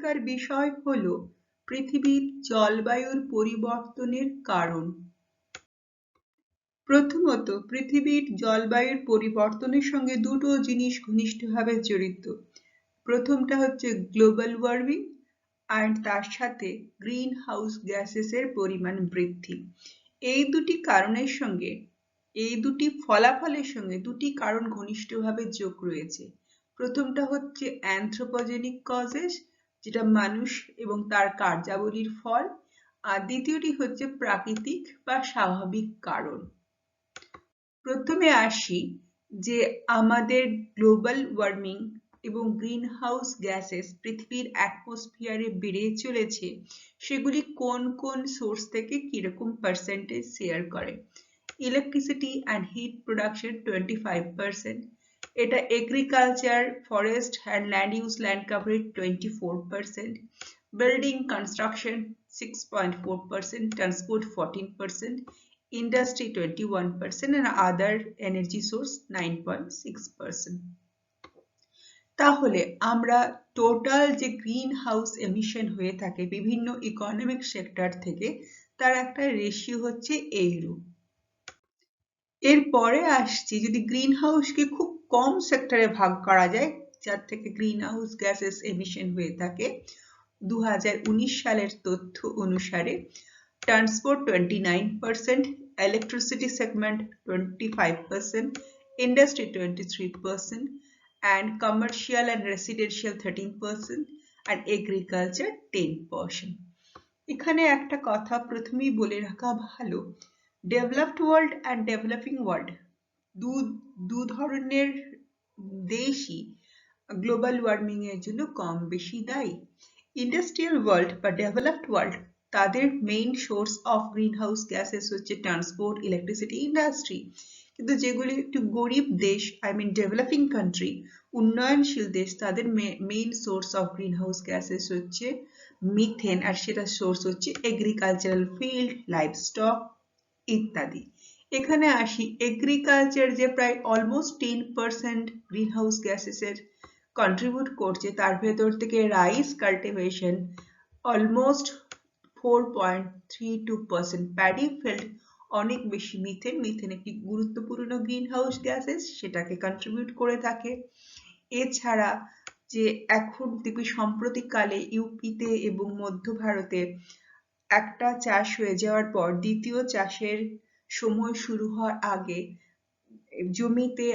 এখানকার বিষয় হলো পৃথিবীর জলবায়ুর পরিবর্তনের কারণ। প্রথমত, পৃথিবীর জলবায়ুর পরিবর্তনের সঙ্গে দুটো জিনিস ঘনিষ্ঠভাবে জড়িত। প্রথমটা হচ্ছে গ্লোবাল ওয়ার্মিং আর তার সাথে গ্রিন হাউস গ্যাসেসের পরিমাণ বৃদ্ধি। এই দুটি ফলাফলের সঙ্গে দুটি কারণ ঘনিষ্ঠভাবে যোগ রয়েছে। প্রথমটা হচ্ছে অ্যানথ্রোপোজেনিক কজেস, যেটা মানুষ এবং তার কার্যাবলীর ফল, আর দ্বিতীয়টি হচ্ছে প্রাকৃতিক বা স্বাভাবিক কারণ। প্রথমে আসি যে আমাদের গ্লোবাল ওয়ার্মিং এবং গ্রিন হাউস গ্যাসেস পৃথিবীর অ্যাটমসফিয়ারে বেড়ে চলেছে, সেগুলি কোন কোন সোর্স থেকে কিরকম পার্সেন্টেজ শেয়ার করে। ইলেকট্রিসিটি অ্যান্ড হিট প্রোডাকশন 25%, এটা agriculture, forest and land use land coverage 24%, building construction 6.4%, transport 14%, industry 21%, and other energy source 9.6%. তাহলে আমরা টোটাল যে গ্রিন হাউস এমিশন হয়ে থাকে বিভিন্ন ইকোনমিক সেক্টর থেকে, তার একটা রেশিও হচ্ছে এইরূপ। এরপরে আসছি, যদি গ্রিন হাউসকে খুব কম সেক্টরে ভাগ করা যায় যার থেকে গ্রিন হাউস গ্যাসেস এমিশন হয়ে থাকে, 2019 সালের তথ্য অনুসারে transport 29%, electricity segment 25%, industry 23%, and commercial and residential 13%, and agriculture 10%. এখানে একটা কথা প্রথমেই বলে রাখা ভালো, developed world and developing world দু ধরনের দেশই গ্লোবাল ওয়ার্মিং এর জন্য কম বেশি দায়ী। ইন্ডাস্ট্রিয়াল ওয়ার্ল্ড বা ডেভেলপড ওয়ার্ল্ড, তাদের main source of green house gases হচ্ছে ট্রান্সপোর্ট, ইলেকট্রিসিটি, ইন্ডাস্ট্রি। কিন্তু যেগুলি একটু গরিব দেশ, ডেভেলপিং কান্ট্রি, উন্নয়নশীল দেশ, তাদের main source of green house gases হচ্ছে মিথেন, আর সেটা সোর্স হচ্ছে এগ্রিকালচারাল ফিল্ড, লাইভস্টক ইত্যাদি। এখানে আসি, এগ্রিকালচার যে প্রায় অলমোস্ট 10% গ্রিন হাউস গ্যাসেসের কন্ট্রিবিউট করছে, তার ভেতর থেকে rice cultivation almost 4.32%, paddy field অনেক বেশি, মিথেন একটি গুরুত্বপূর্ণ গ্রিন হাউস গ্যাসেস, সেটাকে কন্ট্রিবিউট করে থাকে। এছাড়া যে এখন দেখবি সম্প্রতিকালে ইউপিতে এবং মধ্য ভারতে একটা চাষ হয়ে যাওয়ার পর দ্বিতীয় চাষের সময় শুরু হওয়ার আগে জমিতে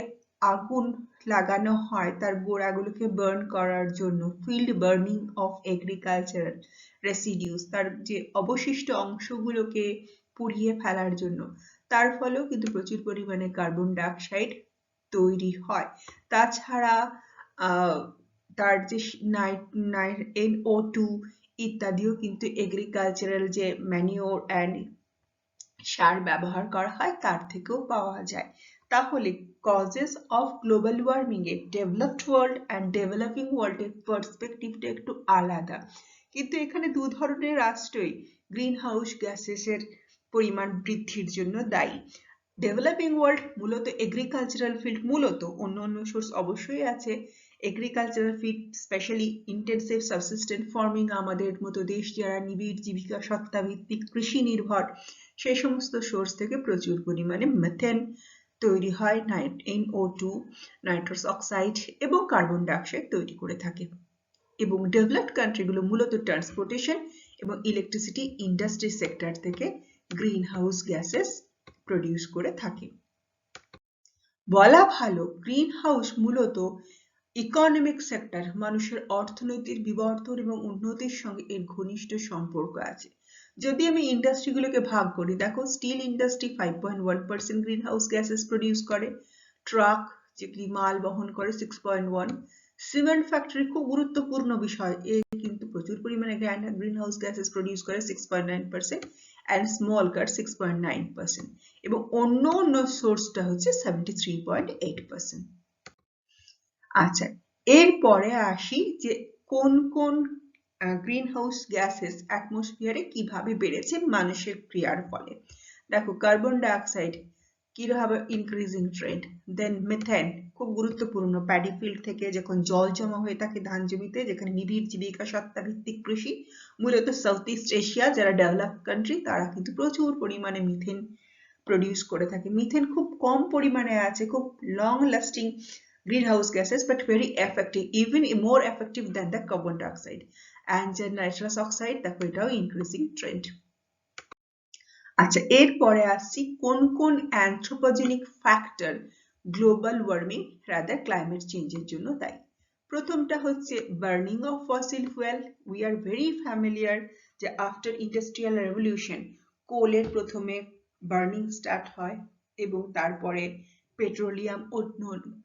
আগুন লাগানো হয় তার গোড়াগুলোকে বার্ন করার জন্য, field burning of agricultural residues, তার যে অবশিষ্ট অংশগুলোকে পুড়িয়ে ফেলার জন্য। তার ফলেও কিন্তু প্রচুর পরিমাণে কার্বন ডাইঅক্সাইড তৈরি হয়। তাছাড়া তার যে NO2 ইত্যাদিও কিন্তু এগ্রিকালচারাল যে ম্যানিওর অ্যান্ড সার ব্যবহার করা হয় তার থেকেও পাওয়া যায়। তাহলে কজেস অফ গ্লোবাল ওয়ার্মিং এর ডেভেলপড ওয়ার্ল্ড অ্যান্ড ডেভেলপিং ওয়ার্ল্ডের পার্সপেক্টিভটা একটু আলাদা, কিন্তু এখানে দু ধরনের রাষ্ট্রই গ্রিন হাউস গ্যাসেসের পরিমাণ বৃদ্ধির জন্য দায়ী। ডেভেলপিং ওয়ার্ল্ড মূলত এগ্রিকালচারাল ফিল্ড, মূলত অন্য সোর্স অবশ্যই আছে, agricultural field, specially intensive subsistent farming, আমাদের মতো দেশ যারা নিবিড় জীবিকা সত্তা ভিত্তিক কৃষি নির্ভর, সেই সমস্ত সোর্স থেকে প্রচুর পরিমাণে মিথেন তৈরি হয়, NO2, নাইট্রাস অক্সাইড এবং কার্বন ডাইঅক্সাইড তৈরি করে থাকে। এবং ডেভেলপড কান্ট্রিগুলো মূলত ট্রান্সপোর্টেশন এবং ইলেকট্রিসিটি ইন্ডাস্ট্রি সেক্টর থেকে গ্রিন হাউস গ্যাসেস প্রডিউস করে থাকে। বলা ভালো, গ্রিন হাউস মূলত ইকোনমিক সেক্টর, মানুষের অর্থনৈতিক বিবর্তন এবং উন্নতির সঙ্গে এর ঘনিষ্ঠ সম্পর্ক আছে। যদি আমি ইন্ডাস্ট্রিগুলোকে ভাগ করি, দেখো still industry 5.1% green house gases produce করে, ট্রাক যেগুলি মাল বহন করে 6.1, সিমেন্ট ফ্যাক্টরি খুব গুরুত্বপূর্ণ বিষয়, এ কিন্তু প্রচুর পরিমাণে গ্রিন হাউস গ্যাসেস প্রডিউস করে 6.9%, and small car 6.9%, এবং অন্য সোর্সটা হচ্ছে 73.8%। আচ্ছা, এরপরে আসি যে কোন কোন গ্রিন হাউস গ্যাসেস অ্যাটমসফিয়ারে কিভাবে বেড়েছে মানুষের ক্রিয়ার ফলে। দেখো, কার্বন ডাইঅক্সাইড কিভাবে ইনক্রিজিং ট্রেন্ড, দেন মিথেন খুব গুরুত্বপূর্ণ। প্যাডি ফিল্ড থেকে যখন জল জমা হয়ে থাকে ধান জমিতে, যেখানে নিবিড় জীবিকা সত্তা ভিত্তিক কৃষি, মূলত সাউথ ইস্ট এশিয়া যারা ডেভেলপ কান্ট্রি তারা কিন্তু প্রচুর পরিমাণে মিথেন প্রডিউস করে থাকে। মিথেন খুব কম পরিমাণে আছে, খুব long lasting greenhouse gases but very effective, even more effective than the carbon dioxide. And the nitrous oxide, দেখো এটাও increasing trend। আচ্ছা, এরপরে আসছি কোন কোন anthropogenic factor global warming rather climate চেঞ্জের জন্য দায়ী। প্রথমটা হচ্ছে burning of fossil fuel. We are very familiar যে আফটার ইন্ডাস্ট্রিয়াল রেভলিউশন কোলের প্রথমে বার্নিং স্টার্ট হয় এবং তারপরে পেট্রোলিয়াম,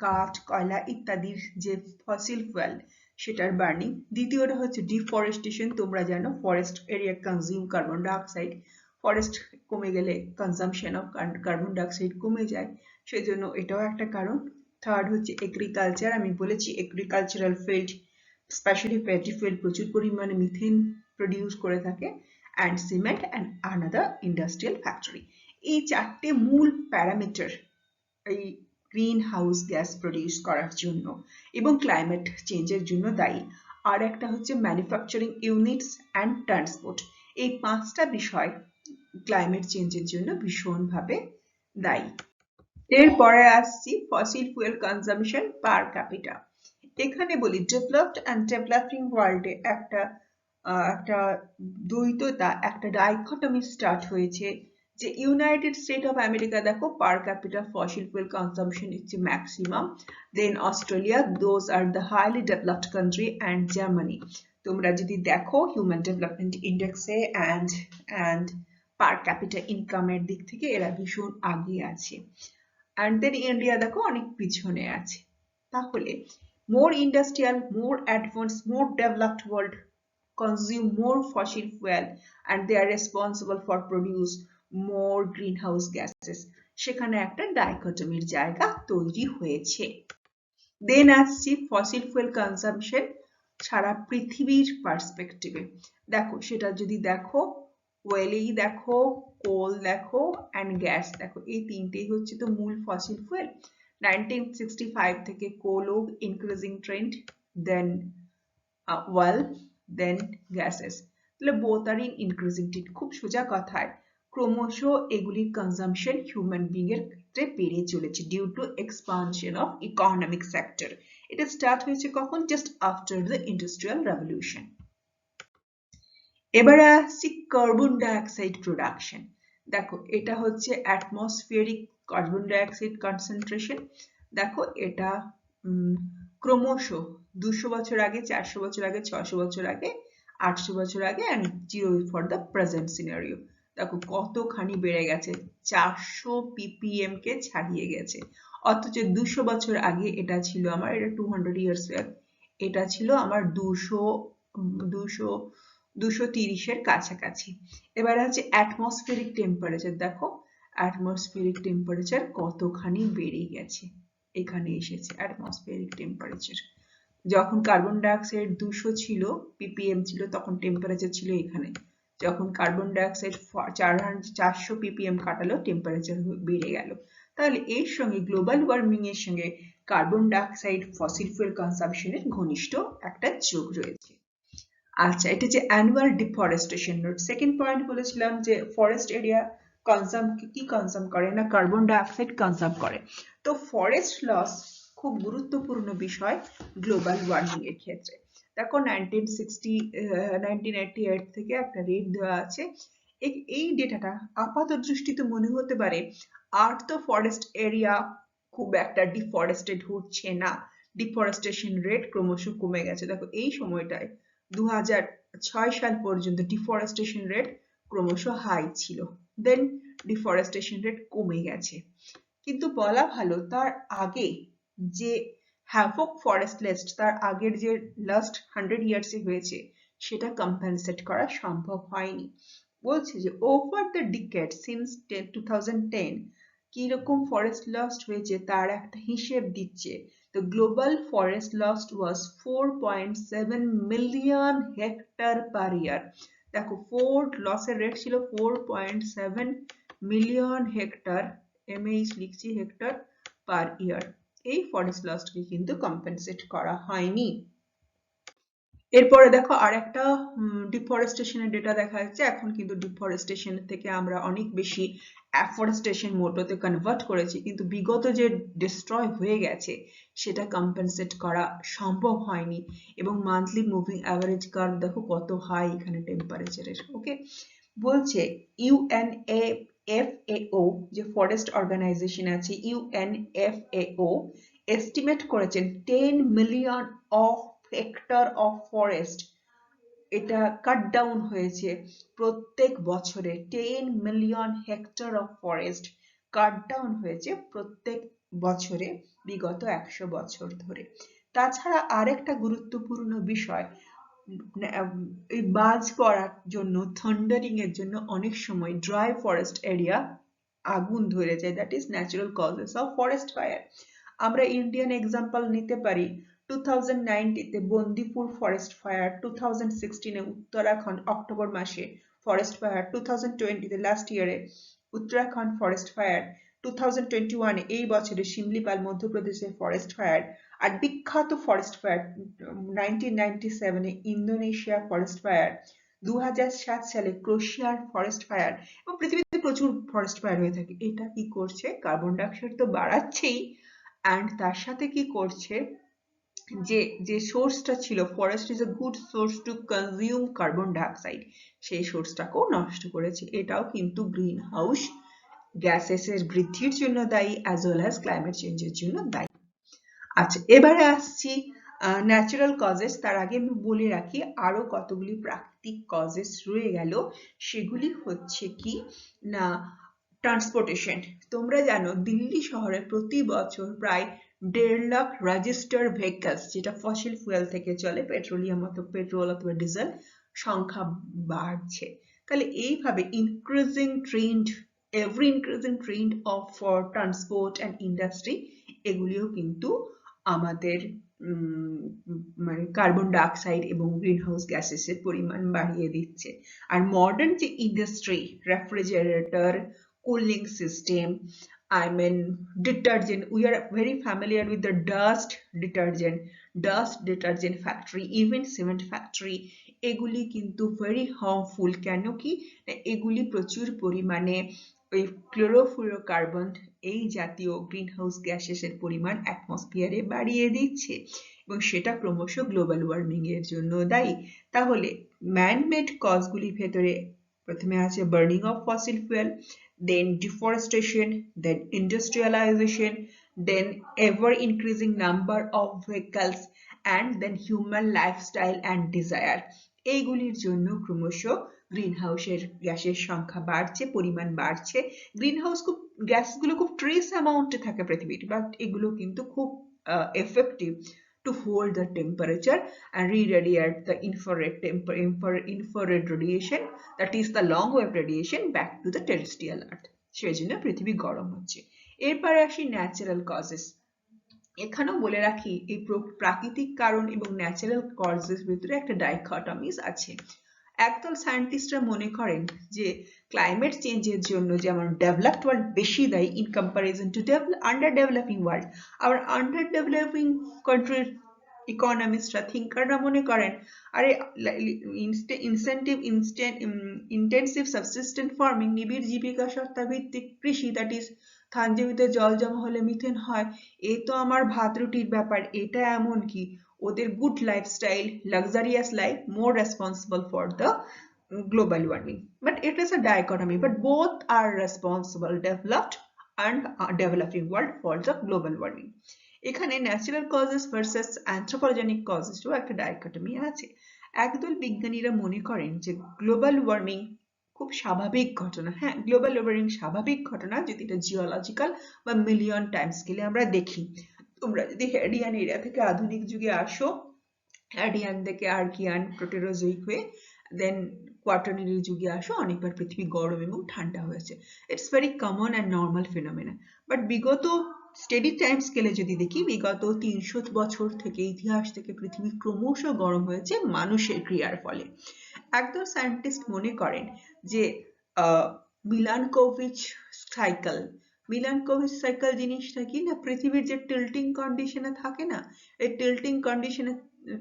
কাঠ, কয়লা ইত্যাদির যে ফসিল ফুয়েল সেটার বার্নিং। দ্বিতীয়টা হচ্ছে ডিফরেস্টেশন। তোমরা জানো forest area consume carbon dioxide, forest কমে গেলে কনজাম্পশন অফ কার্বন ডাইঅক্সাইড কমে যায়, সেজন্য এটাও একটা কারণ। থার্ড হচ্ছে এগ্রিকালচার। আমি বলেছি agricultural field specially paddy field প্রচুর পরিমাণে মিথেন প্রডিউস করে থাকে। And cement and another industrial factory. এই চারটে মূল প্যারামিটার এই গ্রিন হাউস গ্যাস প্রডিউস করার জন্য এবং ক্লাইমেট চেঞ্জের জন্য দায়ী। আর একটা হচ্ছে ম্যানুফ্যাকচারিং ইউনিটস অ্যান্ড ট্রান্সপোর্ট। এই পাঁচটা বিষয় ক্লাইমেট চেঞ্জের জন্য ভীষণভাবে দায়ী। এরপরে আসছি ফসিল ফুয়েল কনজাম্পশন পার ক্যাপিটা। এখানে বলি ডেভেলপড অ্যান্ড ডেভেলপিং ওয়ার্ল্ডে একটা দ্বৈততা, একটা ডাইকটমি স্টার্ট হয়েছে যে ইউনাইটেড স্টেট অফ আমেরিকা দেখো per capita fossil fuel consumption is maximum, then Australia, those are the highly developed country, and Germany. তোমরা যদি দেখো হিউম্যান ডেভেলপমেন্ট ইন্ডেক্সে অ্যান্ড পার ক্যাপিটা ইনকামের দিক থেকে এরা ভীষণ আগে আছে। অ্যান্ড দেন ইন্ডিয়া দেখো অনেক পিছনে আছে। তাহলে more industrial, more advanced, more developed world consume more fossil fuel and they are responsible for produce more greenhouse gases. সেখানে একটা ডাইকটমির জায়গা তৈরি হয়েছে। দেন আসছি ফসিল ফুয়েল কনজাম্পশন সারা পৃথিবীর পার্সপেক্টিভে। দেখো সেটা যদি দেখো ওয়েলেই দেখো, কোল দেখো অ্যান্ড গ্যাস দেখো, এই তিনটেই হচ্ছে তো মূল ফসিল ফুয়েল। 1965 থেকে coal increasing trend, then oil, then gases. তাহলে both are in increasing trend। খুব সোজা কথায় ক্রমশ এগুলির কনজাম্পশন হিউম্যান বিং এর ক্ষেত্রে বেড়ে চলেছে due to expansion of economic sector. এটা স্টার্ট হয়েছে কখন? Just after the industrial revolution. এবারে আসছি কার্বন ডাইঅক্সাইড প্রোডাকশন। দেখো এটা হচ্ছে অ্যাটমসফিয়ারিক কার্বন ডাইঅক্সাইড কনসেন্ট্রেশন। দেখো এটা ক্রমশ 200 বছর আগে, 400 বছর আগে, 600 বছর আগে, 800 বছর আগে and zero for the present scenario. দেখো কতখানি বেড়ে গেছে, 400 ppm কে ছাড়িয়ে গেছে। অথচ 200 বছর আগে এটা ছিল আমার, এটা 200 ইয়ার্স ব্যাক, এটা ছিল আমার 230 এর কাছাকাছি। এবার আছে অ্যাটমসফিয়ারিক টেম্পারেচার। দেখো অ্যাটমসফিয়ারিক টেম্পারেচার কতখানি বেড়ে গেছে, এখানে এসেছে অ্যাটমসফিয়ারিক টেম্পারেচার। যখন কার্বন ডাইঅক্সাইড 200 ছিল ppm ছিল তখন টেম্পারেচার ছিল এখানে। যখন কার্বন ডাইঅক্সাইড 400 ppm কাটালো টেম্পারেচার বেড়ে গেল। তাহলে এর সঙ্গে গ্লোবাল ওয়ার্মিং এর সঙ্গে কার্বন ডাইঅক্সাইড ফসিল ফুয়েল কনজাম্পশনের ঘনিষ্ঠ একটা যোগ রয়েছে। আচ্ছা, এটা যে annual deforestation rate. Second point বলেছিলাম যে ফরেস্ট এরিয়া কি কনজাম করে না, কার্বন ডাইঅক্সাইড কনজাম করে। তো ফরেস্ট লস খুব গুরুত্বপূর্ণ বিষয় গ্লোবাল ওয়ার্মিং এর ক্ষেত্রে। দেখো 1988 থেকে একটা রেট দেওয়া আছে। এই ডেটাটা আপাত দৃষ্টিতে মনে হতে পারে আর তো ফরেস্ট এরিয়া খুব একটা ডিফরেস্টেড হচ্ছে না, ডিফরেস্টেশন রেট ক্রমশ কমে গেছে। দেখো এই সময়টায় 2006 সাল পর্যন্ত ডিফরেস্টেশন রেট ক্রমশ হাই ছিল, দেন ডিফরেস্টেশন রেট কমে গেছে। কিন্তু বলা ভালো তার আগে যে হ্যাভক ফরেস্ট লিস্ট, তার আগের যে লাস্ট 100 ইয়ার্সে হয়েছে সেটা কম্পেনসেট করা সম্ভব হয়নি। বলছে যে ওভার দ্য ডিকেড সিন্স 2010 কিরকম ফরেস্ট লস্ট হয়েছে তার একটা হিসেব দিচ্ছে। The global forest loss was 4.7 million hectare per year. দেখো লসের রেট ছিল 4.7 মিলিয়ন হেক্টর, MH লিখছি হেক্টর পার ইয়ার। এই ফরেস্ট লসকে কিন্তু কম্পেনসেট করা হয়নি। এরপরে দেখো আরেকটা ডিফরেস্টেশনের ডেটা দেখা যাচ্ছে। এখন কিন্তু ডিফরেস্টেশন থেকে আমরা অনেক বেশি অ্যাফরেস্টেশন মোডতে কনভার্ট করেছি, কিন্তু বিগত যে ডিস্ট্রয় হয়ে গেছে সেটা কম্পেনসেট করা সম্ভব হয়নি। এবং মান্থলি মুভিং অ্যাভারেজ কার্ভ দেখো কত হাই এখানে টেম্পারেচারের। ওকে, বলছে ইউএনএফএও যে ফরেস্ট অর্গানাইজেশন আছে, ইউএনএফএও এস্টিমেট করেছেন 10 million of hectare of forest এটা কাট ডাউন হয়েছে প্রত্যেক বছরে। 10 million hectare of forest cut down হয়েছে প্রত্যেক বছরে বিগত 100 বছর ধরে। তাছাড়া আরেকটা গুরুত্বপূর্ণ বিষয়, এই বাজ পড়ার জন্য, থান্ডারিং এর জন্য অনেক সময় ড্রাই ফরেস্ট এরিয়া আগুন ধরে যায়, that is natural causes of forest fire. আমরা ইন্ডিয়ান এক্সাম্পল নিতে পারি, 2019 Bandipur forest fire, 2016 Uttarakhand October মাসে ফরেস্ট ফায়ার, 2020 লাস্ট ইয়ারে উত্তরাখণ্ড ফরেস্ট ফায়ার, 2021 এই বছরে শিমলিপাল মধ্যপ্রদেশের ফরেস্ট ফায়ার, আর বিখ্যাত forest fire 1997 Indonesia forest fire, 2007 সালে ক্রোয়েশিয়ার ফরেস্ট ফায়ার, এবং পৃথিবীতে প্রচুর ফরেস্ট ফায়ার হয়ে থাকে। এটা কি করছে? কার্বন ডাইঅক্সাইড তো বাড়াচ্ছেই, অ্যান্ড তার সাথে কি করছে, যে সোর্সটা ছিল, forest is a good source to consume carbon dioxide, সেই সোর্সটাকেও নষ্ট করেছে। এটাও কিন্তু গ্রিন হাউস গ্যাসেসের বৃদ্ধির জন্য দায়ী, অ্যাজ ওয়েল অ্যাজ ক্লাইমেট চেঞ্জের জন্য দায়ী। আচ্ছা, এবারে আসছি ন্যাচারাল কজেস। তার আগে আমি বলে রাখি আরো কতগুলি প্রাকৃতিক কজেস রয়ে গেল। সেগুলি হচ্ছে কি না, ট্রান্সপোর্টেশন। তোমরা জানো দিল্লি শহরে প্রতি বছর প্রায় 1.5 লাখ রেজিস্টার ভেহিকলস, যেটা ফসিল ফুয়েল থেকে চলে, পেট্রোলিয়াম অথবা পেট্রোল অথবা ডিজেল, সংখ্যা বাড়ছে। তাহলে এইভাবে every increasing trend of for transport and industry, এগুলিও কিন্তু আমাদের মানে কার্বন ডাইঅক্সাইড এবং গ্রিন হাউস গ্যাসেসের পরিমাণ বাড়িয়ে দিচ্ছে। আর মডার্ন যে industry, refrigerator, cooling system, I mean detergent, we are very familiar with the dust detergent factory, even cement factory, এগুলি কিন্তু very harmful। কেন কি? এগুলি প্রচুর পরিমাণে ওই ক্লোরোফ্লুরোকার্বন এই জাতীয় গ্রিন হাউস গ্যাসেসের পরিমাণ অ্যাটমসফিয়ারে বাড়িয়ে দিচ্ছে, এবং সেটা ক্রমশ গ্লোবাল ওয়ার্মিং এর জন্য দায়ী। তাহলে ম্যান মেড কজগুলির ভেতরে প্রথমে আছে burning of fossil fuel, then deforestation, then industrialization, then ever increasing number of vehicles, and then human lifestyle and desire। এইগুলির জন্য ক্রমশ গ্রিন হাউসের গ্যাসের সংখ্যা বাড়ছে, পরিমাণ বাড়ছে। গ্রিন হাউস গ্যাসগুলো খুব ট্রেস অ্যামাউন্টে থাকে পৃথিবীতে, বাট এগুলো কিন্তু খুব effective to hold the temperature and re-radiate the infrared radiation, that is the long wave radiation, back to the terrestrial earth। সেজন্য পৃথিবী গরম হচ্ছে। এরপরে আসি ন্যাচারাল কজেস। এখানেও বলে রাখি এই প্রাকৃতিক কারণ এবং ন্যাচারাল কজেস ভিতরে একটা ডাইকটমিস আছে। একদল সায়েন্টিস্টরা মনে করেন যে ক্লাইমেট চেঞ্জের জন্য যেমন ডেভেলপড ওয়ার্ল্ড বেশি দায়ী in comparison two under developing world. আবার আন্ডার ডেভেলপিং কান্ট্রির ইকোনমিস্টরা, থিঙ্কাররা মনে করেন আরে ইন্টেন্সিভ সাবসিস্টেন্ট ফার্মিং, নিবিড় জীবিকা সত্তা ভিত্তিক কৃষি, দ্যাট ইজ ধান জমিতে জল জমা হলে মিথেন হয়, এ তো আমার ভাত রুটির ব্যাপার, এটা এমন কি ওদের good lifestyle, luxurious life, more responsible for the global warming. But it is a dichotomy, but both are responsible, developed and developing world, for the global warming. এখানে ন্যাচারাল কজেস ভার্সেস অ্যানথ্রোপোজেনিক কজেসও একটা dichotomy আছে। একদল বিজ্ঞানীরা মনে করেন যে global warming খুব স্বাভাবিক ঘটনা। হ্যাঁ, গ্লোবাল ওয়ার্মিং স্বাভাবিক ঘটনা যদি এটা জিওলজিক্যাল বা মিলিয়ন টাইম স্কেলে আমরা দেখি। তোমরা যদি হ্যাডিয়ান এরিয়া থেকে আধুনিক যুগে আসো, হ্যাডিয়ান থেকে আর্কিয়ান প্রোটেরোজোইক হয়ে দেন কোয়াটারনারি যুগে আসো, অনেকবার পৃথিবী গরম এবং ঠান্ডা হয়েছে। It's very common and normal ফিনোমেনা। But বিগত স্টেডি টাইম স্কেলে যদি দেখি, বিগত 300 বছর থেকে, ইতিহাস থেকে পৃথিবী ক্রমশ গরম হয়েছে মানুষের ক্রিয়ার ফলে। একদল সায়েন্টিস্ট মনে করেন যে মিলানকোভিচ সাইকেল, মিলানকোভিচ সাইকেল জিনিসটা কি না, পৃথিবীর যে টিল্টিং কন্ডিশনে থাকে না, এই টিল্টিং কন্ডিশনে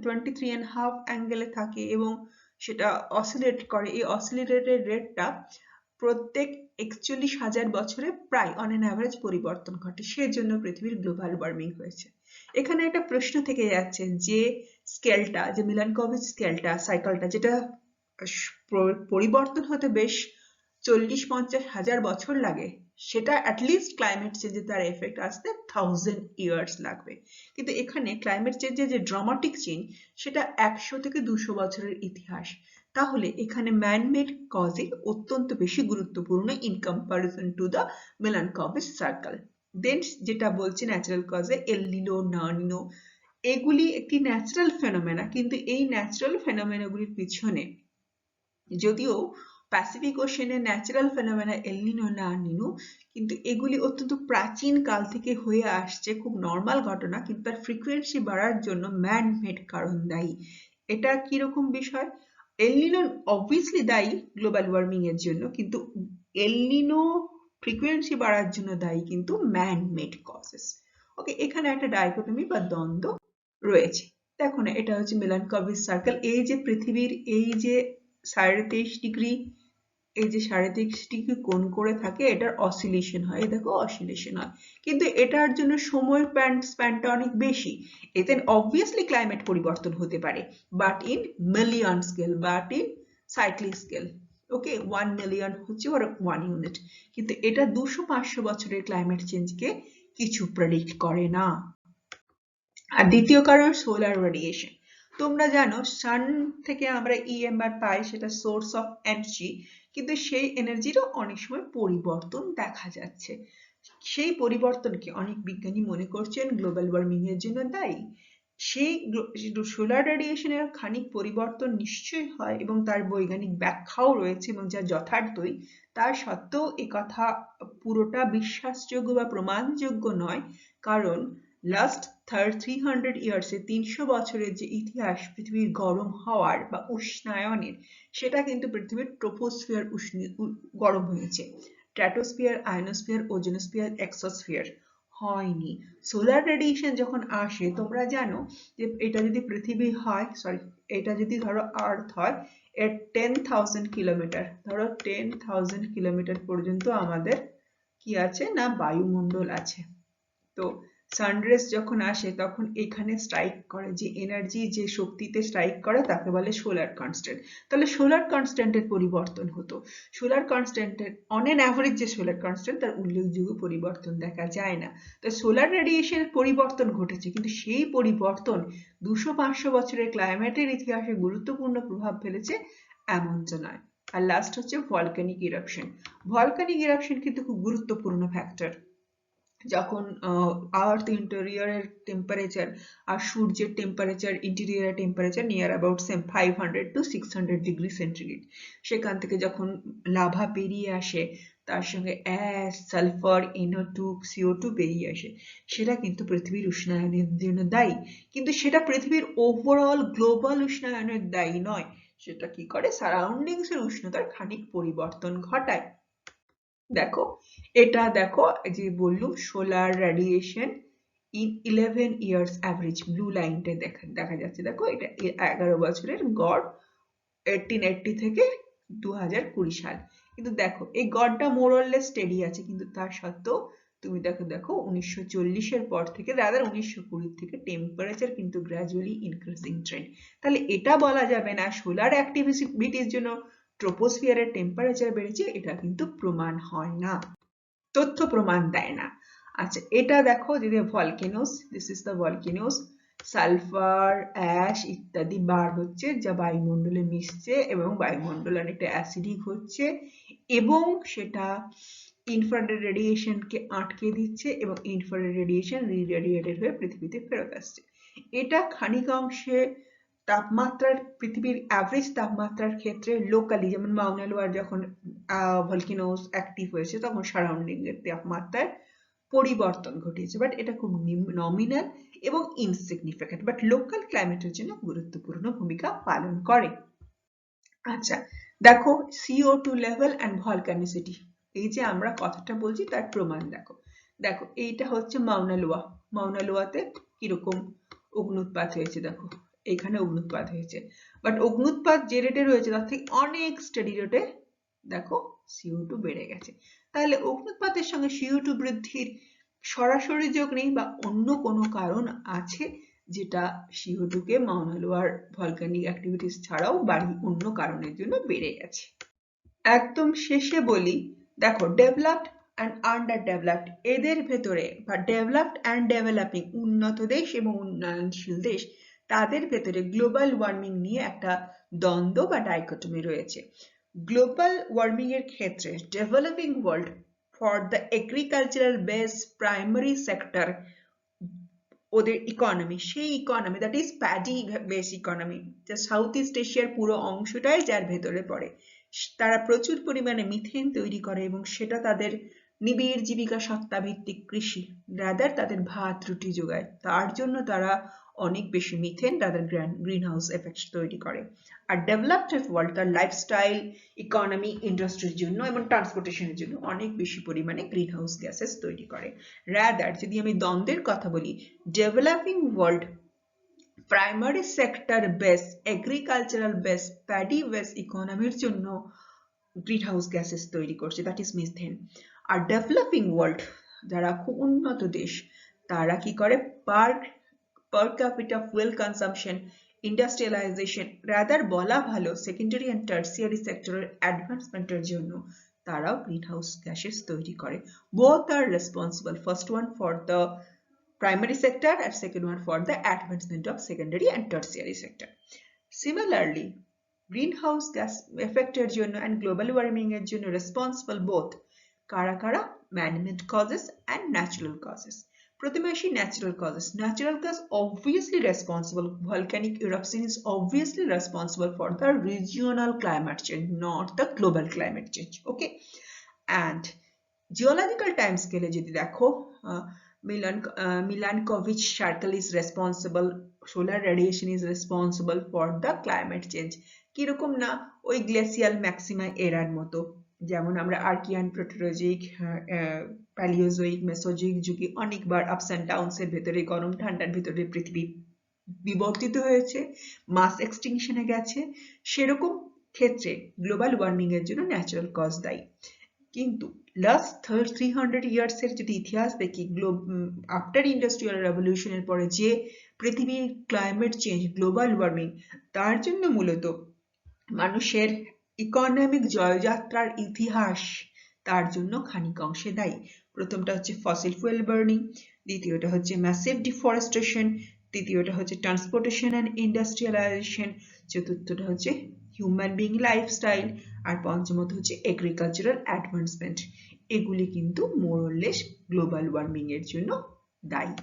23.5 অ্যাঙ্গেলে থাকে এবং সেটা অসিলেট করে। এই অসিলেটের রেটটা প্রত্যেক 41,000 বছরে প্রায় অন অ্যান অ্যাভারেজ পরিবর্তন ঘটে, সেজন্য পৃথিবীর গ্লোবাল ওয়ার্মিং হয়েছে। এখানে একটা প্রশ্ন থেকে যাচ্ছে, যে স্কেলটা, যে মিলানকোভিচ স্কেলটা, সাইকেলটা, যেটা পরিবর্তন হতে বেশ 40-50 হাজার বছর লাগে, সেটা অ্যাটলিস্ট ক্লাইমেট চেঞ্জে তার এফেক্ট আসতে 1000 ইয়ার্স লাগবে। কিন্তু এখানে ক্লাইমেট চেঞ্জের যে ড্রামাটিক চেঞ্জ, সেটা 100 থেকে 200 বছরের ইতিহাস। তাহলে এখানে ম্যানমেড কজই অত্যন্ত বেশি গুরুত্বপূর্ণ in comparison to the Milankovitch circle. Then যেটা বলছে ন্যাচারাল কজে, এল নিনো, না নিনো, এগুলি একটি ন্যাচারাল ফেনোমেনা, কিন্তু এই ন্যাচারাল ফেনোমেনাগুলির পিছনে, যদিও প্যাসিফিক ওশেনের ন্যাচারাল ফেনোমেনা এল নিনো, না নিনো, কিন্তু এগুলি অত্যন্ত প্রাচীন কাল থেকে হয়ে আসছে, খুব নর্মাল ঘটনা, কিন্তু তার ফ্রিকোয়েন্সি বাড়ার জন্য ম্যান মেড কারণ দায়ী। এটা কিরকম বিষয়? এল নিনো অবভিয়াসলি দায়ী গ্লোবাল ওয়ার্মিং এর জন্য, কিন্তু এল নিনো ফ্রিকোয়েন্সি বাড়ার জন্য দায়ী কিন্তু ম্যান মেড কজেস। ওকে, এখানে একটা ডাইকোটমি বা দ্বন্দ্ব রয়েছে। দেখো না, এটা হচ্ছে মিলানকোভিচ সার্কেল। এই যে পৃথিবীর এই যে 23.5 ডিগ্রি, এই যে 23.5 ডিগ্রি কোণ করে থাকে, এটার অসিলেশন হয়, দেখো অসিলেশন হয়, কিন্তু এটার জন্য সময়ের স্প্যানটা অনেক বেশি। এতে অবভিয়াসলি ক্লাইমেট পরিবর্তন হতে পারে, but in million scale, but in cyclic scale. Okay, 1 million হচ্ছে ওর 1 ইউনিট, কিন্তু এটা 200-500 বছরের ক্লাইমেট চেঞ্জকে কিছু প্রেডিক্ট করে না। আর দ্বিতীয় কারণ সোলার রেডিয়েশন। তোমরা জানো সান থেকে আমরা ইএমআর পাই, সেটা সোর্স অফ এনার্জি, কিন্তু সেই এনার্জিরও অনেক সময় পরিবর্তন দেখা যাচ্ছে। সেই পরিবর্তনকে অনেক বিজ্ঞানী মনে করছেন গ্লোবাল ওয়ার্মিং এর জন্য দায়ী। সেই সোলার রেডিয়েশনের খানিক পরিবর্তন নিশ্চয়ই হয় এবং তার বৈজ্ঞানিক ব্যাখ্যাও রয়েছে এবং যা যথার্থই, তার সত্ত্বেও একথা পুরোটা বিশ্বাসযোগ্য বা প্রমাণযোগ্য নয়, কারণ লাস্ট 300 ইয়ার্সে, 300 বছরের যে ইতিহাস পৃথিবীর গরম হওয়ার বা উষ্ণায়নের, সেটা কিন্তু পৃথিবীর ট্রোপোস্ফিয়ার গরম হয়েছে, স্ট্র্যাটোস্ফিয়ার, আয়নোস্ফিয়ার, ওজোনোস্ফিয়ার, এক্সোস্ফিয়ার হয়নি। সোলার রেডিয়েশন যখন আসে, তোমরা জানো যে এটা যদি পৃথিবী হয়, সরি, এটা যদি ধরো আর্থ হয়, এর 10,000 কিলোমিটার, ধরো 10,000 কিলোমিটার পর্যন্ত আমাদের কি আছে না, বায়ুমণ্ডল আছে। তো সানরেজ যখন আসে তখন এখানে স্ট্রাইক করে, যে এনার্জি, যে শক্তিতে স্ট্রাইক করে তাকে বলে সোলার কনস্ট্যান্ট। তাহলে সোলার কনস্ট্যান্টের পরিবর্তন হতো, সোলার কনস্ট্যান্টের অন এন অ্যাভারেজ যে সোলার কনস্ট্যান্ট, তার উল্লেখযোগ্য পরিবর্তন দেখা যায় না। তো সোলার রেডিয়েশনের পরিবর্তন ঘটেছে, কিন্তু সেই পরিবর্তন 200-500 বছরের ক্লাইমেটের ইতিহাসে গুরুত্বপূর্ণ প্রভাব ফেলেছে এমন তো নয়। আর লাস্ট হচ্ছে ভলকানিক ইরাপশন। ভলকানিক ইরাপশন কিন্তু খুব গুরুত্বপূর্ণ ফ্যাক্টর। যখন আর্থ ইন্টেরিয়রের টেম্পারেচার আর সূর্যের টেম্পারেচার, ইন্টেরিয়রের temperature near about same 500 to 600 degree centigrade, সেখান থেকে যখন লাভা বেরিয়ে আসে, তার সঙ্গে অ্যাশ, সালফার, NO2, CO2 বেরিয়ে আসে, সেটা কিন্তু পৃথিবীর উষ্ণায়নের জন্য দায়ী, কিন্তু সেটা পৃথিবীর ওভারঅল গ্লোবাল উষ্ণায়নের দায়ী নয়। সেটা কি করে, সারাউন্ডিংস এর উষ্ণতার খানিক পরিবর্তন ঘটায়। দেখো, এটা দেখো, যে বললুম solar radiation in 11 years average, blue লাইনটা দেখা যাচ্ছে, দেখো এটা 11 বছরের গড়, 1880 থেকে 2020 সাল। কিন্তু দেখো এই গড়টা মোরলেস স্টেডি আছে, কিন্তু তার সত্ত্বেও তুমি দেখো 1940 এর পর থেকে, রাদার 1920 থেকে টেম্পারেচার কিন্তু গ্র্যাজুয়ালি ইনক্রিজিং ট্রেন্ড। তাহলে এটা বলা যাবে না সোলার অ্যাক্টিভিটির জন্য ট্রোপোস্ফিয়ারের টেম্পারেচার বেড়েছে, এটা কিন্তু প্রমাণ হয় না, তথ্য প্রমাণ দেয় না। আচ্ছা, এটা দেখো যে volcanoes, this is the volcanoes, sulphur, ash ইত্যাদি বার হচ্ছে, যা বায়ুমণ্ডলে মিশছে এবং বায়ুমণ্ডল অনেকটা অ্যাসিডিক হচ্ছে, এবং সেটা ইনফ্রারেড রেডিয়েশনকে আটকে দিচ্ছে এবং ইনফ্রারেড রেডিয়েশন রিরেডিয়েটেড হয়ে পৃথিবীতে ফেরত আসছে। এটা খানিক অংশে তাপমাত্রার, পৃথিবীর অ্যাভারেজ তাপমাত্রার ক্ষেত্রে লোকালি, যেমন মাউনা লোয়ার যখন ভলকেনোস অ্যাক্টিভ হয়েছে তখন সারাউন্ডিং এর তাপমাত্রায় পরিবর্তন ঘটিয়েছে, বাট এটা খুব নমিনাল এবং ইনসিগনিফিক্যান্ট, বাট লোকাল ক্লাইমেটের জন্য গুরুত্বপূর্ণ ভূমিকা পালন করে। আচ্ছা, দেখো CO2 লেভেল অ্যান্ড ভলকানিসিটি, এই যে আমরা কথাটা বলছি তার প্রমাণ দেখো। দেখো এইটা হচ্ছে মাউনা লোয়া। মাউনা লোয়াতে কিরকম অগ্নুৎপাত হয়েছে দেখো, এখানে অগ্নুৎপাত হয়েছে, বাট অগ্নুৎপাত যে রেটে রয়েছে তার থেকে অনেক স্টেডি রেটে দেখো CO2 বেড়ে গেছে। তাহলে অগ্নুৎপাতের সঙ্গে CO2 বৃদ্ধির সরাসরি যোগ নেই, বা অন্য কোনো কারণ আছে যেটা CO2 কে মাউনা লোয়ার ভলকানিক অ্যাক্টিভিটিস ছাড়াও অন্য কারণের জন্য বেড়ে গেছে। একদম শেষে বলি, দেখো ডেভেলপড অ্যান্ড আন্ডার ডেভেলপড এদের ভেতরে, বা ডেভেলপড অ্যান্ড ডেভেলপিং উন্নত দেশ এবং উন্নয়নশীল দেশ, তাদের ভেতরে গ্লোবাল ওয়ার্মিং নিয়ে একটা দ্বন্দ্ব বা ডাইকটমি রয়েছে। গ্লোবাল ওয়ার্মিং এর ক্ষেত্রে developing world for the agricultural base primary sector, ওদের ইকোনমি, সেই economy that is paddy base economy, যা সাউথ ইস্ট এশিয়ার পুরো অংশটাই যার ভেতরে পড়ে, তারা প্রচুর পরিমাণে মিথেন তৈরি করে এবং সেটা তাদের নিবিড় জীবিকা সত্তা ভিত্তিক কৃষি, রাদার তাদের ভাত রুটি যোগায়, তার জন্য তারা অনেক বেশি মিথেন তাদের গ্রিন হাউস এফেক্ট তৈরি করে। আর ডেভেলপড ওয়ার্ল্ড তার লাইফস্টাইল, ইকোনমি, ইন্ডাস্ট্রির জন্য এবং ট্রান্সপোর্টেশনের জন্য অনেক বেশি পরিমাণে গ্রিন হাউস গ্যাসেস তৈরি করে। রাদার যদি আমি দ্বন্দ্বের কথা বলি, developing world primary sector base agricultural base paddy base ইকোনমির জন্য গ্রিন হাউস গ্যাসেস তৈরি করছে, দ্যাট ইজ মিথেন। আর ডেভেলপিং ওয়ার্ল্ড যারা খুব উন্নত দেশ, তারা কি করে, per capita fuel consumption, industrialisation, rather বলা ভালো সেকেন্ডারি অ্যান্ড টার্সিয়ারি সেক্টরের অ্যাডভান্সমেন্টের জন্য তারাও গ্রিন হাউস গ্যাসেস তৈরি করে। Both R responsible, first one for the primary sector and second one for the advancement of secondary and tertiary sector. Similarly, greenhouse gas effect এর জন্য and global warming এর জন্য responsible both কারা কারা, man-made causes and natural causes. প্রথমে আসি natural causes. Natural cause obviously responsible, volcanic eruption is obviously responsible for the regional climate change, not the global climate change. Okay, and geological time scale যদি দেখো, Milankovitch circle is responsible, solar radiation is responsible for the climate change. কিরকম না, ওই glacial maxima error মতো, যেমন আমরা Archaean, প্রোটেরোজোইক, প্যালিওজোইক, মেসোজোইক যুগে অনেকবার আপস অ্যান্ড ডাউনস এর ভেতরে, গরম ঠান্ডার ভেতরে পৃথিবী বিবর্তিত হয়েছে, মাস এক্সটিংশনে গেছে, সেরকম ক্ষেত্রে গ্লোবাল ওয়ার্মিং এর জন্য ন্যাচারাল কজ দায়ী। কিন্তু লাস্ট 300 ইয়ার্স এর যদি ইতিহাস দেখি, আফটার ইন্ডাস্ট্রিয়াল রেভলিউশনের পরে যে পৃথিবীর ক্লাইমেট চেঞ্জ, গ্লোবাল ওয়ার্মিং, তার জন্য মূলত মানুষের ইকোনমিক জয়যাত্রার ইতিহাস তার জন্য খানিক অংশে দায়ী। প্রথমটা হচ্ছে ফসিল ফুয়েল বার্নিং, দ্বিতীয়টা হচ্ছে ম্যাসিভ ডিফরেস্টেশন, তৃতীয়টা হচ্ছে ট্রান্সপোর্টেশন অ্যান্ড ইন্ডাস্ট্রিয়ালাইজেশন, চতুর্থটা হচ্ছে হিউম্যান বিং লাইফস্টাইল, আর পঞ্চমত হচ্ছে এগ্রিকালচারাল অ্যাডভান্সমেন্ট। এগুলি কিন্তু more or less global warming এর জন্য দায়ী।